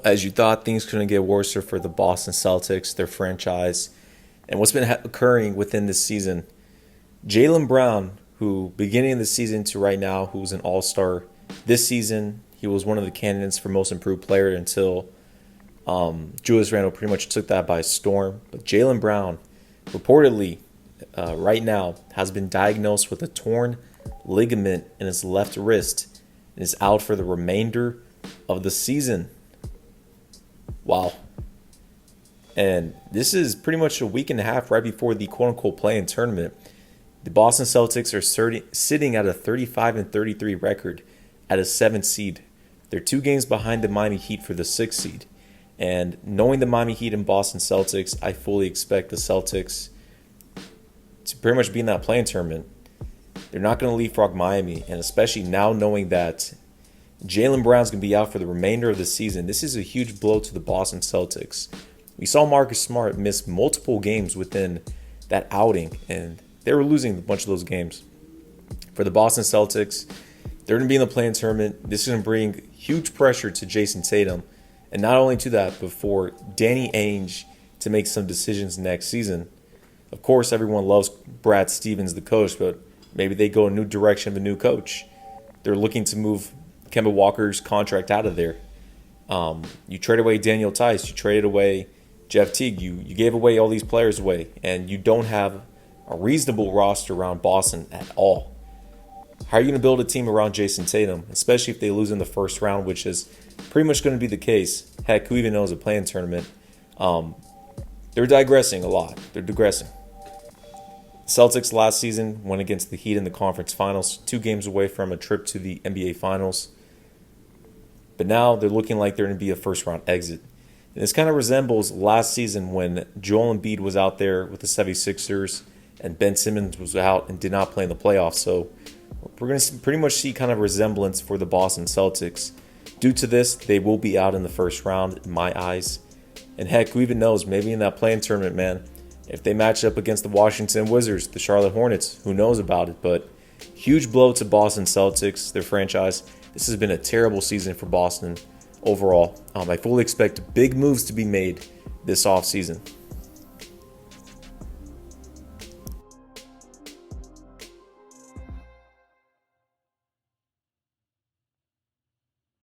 As you thought things couldn't get worse for the Boston Celtics, their franchise, and what's been occurring within this season, Jaylen Brown, who beginning of the season to right now, who's an All-Star this season, he was one of the candidates for most improved player until Julius Randle pretty much took that by storm. But Jaylen Brown, reportedly, right now, has been diagnosed with a torn ligament in his left wrist and is out for the remainder of the season. Wow. And this is pretty much a week and a half right before the quote-unquote play-in tournament. The Boston Celtics are sitting at a 35-33 record at a 7th seed. They're 2 games behind the Miami Heat for the 6th seed. And knowing the Miami Heat and Boston Celtics, I fully expect the Celtics to pretty much be in that play-in tournament. They're not going to leapfrog Miami, and especially now knowing that Jaylen Brown's going to be out for the remainder of the season, this is a huge blow to the Boston Celtics. We saw Marcus Smart miss multiple games within that outing, and they were losing a bunch of those games. For the Boston Celtics, they're going to be in the play-in tournament. This is going to bring huge pressure to Jason Tatum, and not only to that, but for Danny Ainge to make some decisions next season. Of course, everyone loves Brad Stevens, the coach, but maybe they go a new direction of a new coach. They're looking to move Kemba Walker's contract out of there. You trade away Daniel Tice. You traded away Jeff Teague. You gave away all these players away, and you don't have a reasonable roster around Boston at all. How are you going to build a team around Jason Tatum, especially if they lose in the first round, which is pretty much going to be the case? Heck, who even knows a play-in tournament? They're digressing a lot. They're digressing. Celtics last season went against the Heat in the conference finals, 2 games away from a trip to the NBA Finals. But now they're looking like they're going to be a first-round exit. And this kind of resembles last season when Joel Embiid was out there with the 76ers and Ben Simmons was out and did not play in the playoffs. So we're going to pretty much see kind of resemblance for the Boston Celtics. Due to this, they will be out in the first round, in my eyes. And heck, who even knows, maybe in that play-in tournament, man, if they match up against the Washington Wizards, the Charlotte Hornets, who knows about it. But huge blow to Boston Celtics, their franchise. This has been a terrible season for Boston overall. I fully expect big moves to be made this offseason.